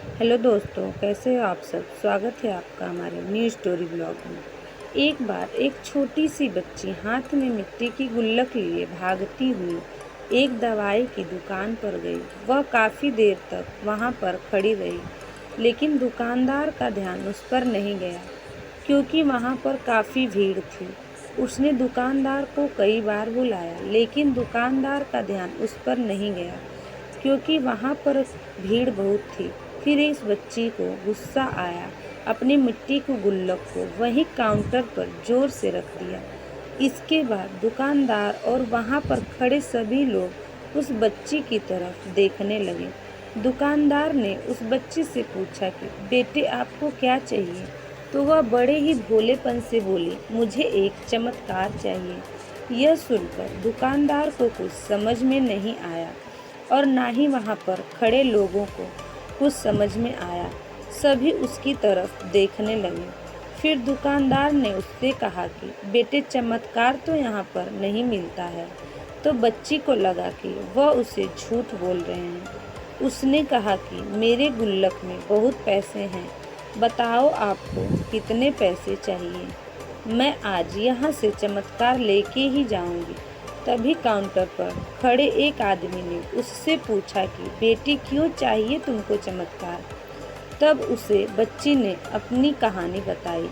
Hello दोस्तों, कैसे हो आप सब। स्वागत है आपका हमारे न्यू स्टोरी ब्लॉग में। एक बार एक छोटी सी बच्ची हाथ में मिट्टी की गुल्लक लिए भागती हुई एक दवाई की दुकान पर गई। वह काफ़ी देर तक वहाँ पर खड़ी रही, लेकिन दुकानदार का ध्यान उस पर नहीं गया क्योंकि वहाँ पर काफ़ी भीड़ थी। उसने दुकानदार को कई बार बुलाया, लेकिन दुकानदार का ध्यान उस पर नहीं गया क्योंकि वहाँ पर भीड़ बहुत थी। फिर इस बच्ची को गुस्सा आया, अपनी मिट्टी की गुल्लक को वहीं काउंटर पर जोर से रख दिया। इसके बाद दुकानदार और वहाँ पर खड़े सभी लोग उस बच्ची की तरफ देखने लगे। दुकानदार ने उस बच्ची से पूछा कि बेटे, आपको क्या चाहिए? तो वह बड़े ही भोलेपन से बोली, मुझे एक चमत्कार चाहिए। यह सुनकर दुकानदार को कुछ समझ में नहीं आया और ना ही वहाँ पर खड़े लोगों को कुछ समझ में आया। सभी उसकी तरफ देखने लगे। फिर दुकानदार ने उससे कहा कि बेटे, चमत्कार तो यहाँ पर नहीं मिलता है। तो बच्ची को लगा कि वह उसे झूठ बोल रहे हैं। उसने कहा कि मेरे गुल्लक में बहुत पैसे हैं, बताओ आपको कितने पैसे चाहिए। मैं आज यहाँ से चमत्कार लेके ही जाऊँगी। तभी काउंटर पर खड़े एक आदमी ने उससे पूछा कि बेटी, क्यों चाहिए तुमको चमत्कार? तब उसे बच्ची ने अपनी कहानी बताई।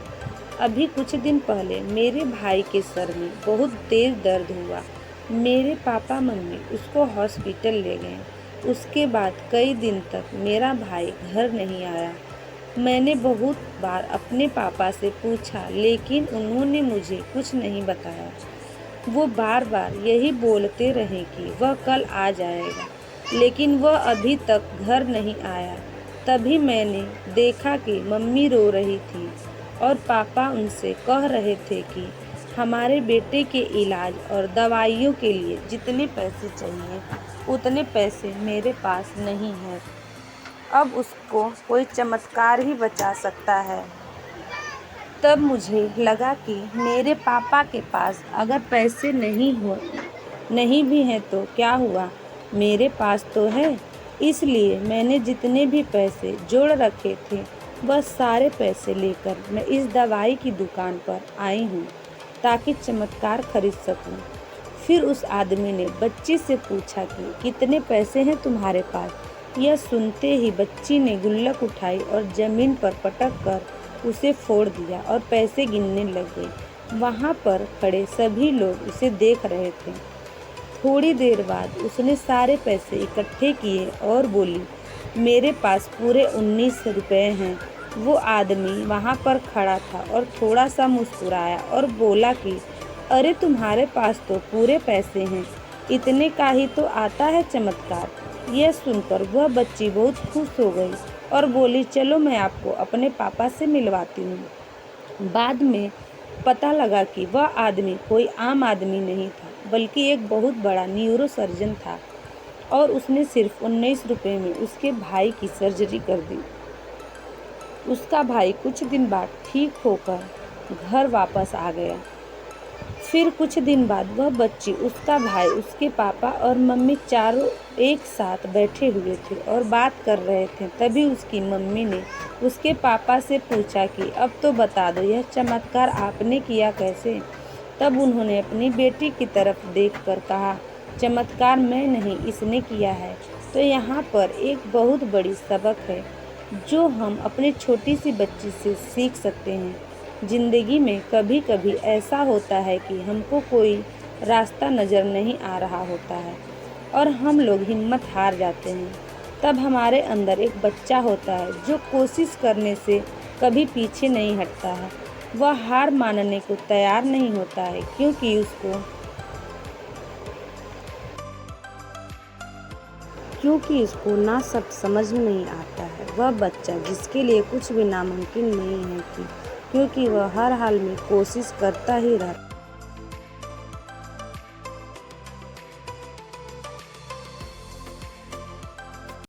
अभी कुछ दिन पहले मेरे भाई के सर में बहुत तेज दर्द हुआ। मेरे पापा मम्मी उसको हॉस्पिटल ले गए। उसके बाद कई दिन तक मेरा भाई घर नहीं आया। मैंने बहुत बार अपने पापा से पूछा, लेकिन उन्होंने मुझे कुछ नहीं बताया। वो बार बार यही बोलते रहे कि वह कल आ जाएगा, लेकिन वह अभी तक घर नहीं आया। तभी मैंने देखा कि मम्मी रो रही थी और पापा उनसे कह रहे थे कि हमारे बेटे के इलाज और दवाइयों के लिए जितने पैसे चाहिए उतने पैसे मेरे पास नहीं हैं। अब उसको कोई चमत्कार ही बचा सकता है। तब मुझे लगा कि मेरे पापा के पास अगर पैसे नहीं भी हैं तो क्या हुआ, मेरे पास तो है। इसलिए मैंने जितने भी पैसे जोड़ रखे थे वह सारे पैसे लेकर मैं इस दवाई की दुकान पर आई हूँ ताकि चमत्कार खरीद सकूँ। फिर उस आदमी ने बच्ची से पूछा कि कितने पैसे हैं तुम्हारे पास। यह सुनते ही बच्ची ने गुल्लक उठाई और ज़मीन पर पटक कर उसे फोड़ दिया और पैसे गिनने लग गई। वहाँ पर खड़े सभी लोग उसे देख रहे थे। थोड़ी देर बाद उसने सारे पैसे इकट्ठे किए और बोली, मेरे पास पूरे 19 रुपये हैं। वो आदमी वहाँ पर खड़ा था और थोड़ा सा मुस्कुराया और बोला कि अरे, तुम्हारे पास तो पूरे पैसे हैं, इतने का ही तो आता है चमत्कार। यह सुनकर वह बच्ची बहुत खुश हो गई और बोली, चलो मैं आपको अपने पापा से मिलवाती हूँ। बाद में पता लगा कि वह आदमी कोई आम आदमी नहीं था, बल्कि एक बहुत बड़ा न्यूरो सर्जन था और उसने सिर्फ 19 रुपये में उसके भाई की सर्जरी कर दी। उसका भाई कुछ दिन बाद ठीक होकर घर वापस आ गया। फिर कुछ दिन बाद वह बच्ची, उसका भाई, उसके पापा और मम्मी चारों एक साथ बैठे हुए थे और बात कर रहे थे। तभी उसकी मम्मी ने उसके पापा से पूछा कि अब तो बता दो, यह चमत्कार आपने किया कैसे? तब उन्होंने अपनी बेटी की तरफ देखकर कहा, चमत्कार मैं नहीं, इसने किया है। तो यहाँ पर एक बहुत बड़ी सबक है जो हम अपनी छोटी सी बच्ची से सीख सकते हैं। ज़िंदगी में कभी कभी ऐसा होता है कि हमको कोई रास्ता नज़र नहीं आ रहा होता है और हम लोग हिम्मत हार जाते हैं। तब हमारे अंदर एक बच्चा होता है जो कोशिश करने से कभी पीछे नहीं हटता है। वह हार मानने को तैयार नहीं होता है क्योंकि इसको ना सब समझ में नहीं आता है। वह बच्चा जिसके लिए कुछ भी नामुमकिन नहीं है क्योंकि वह हर हाल में कोशिश करता ही रहता है।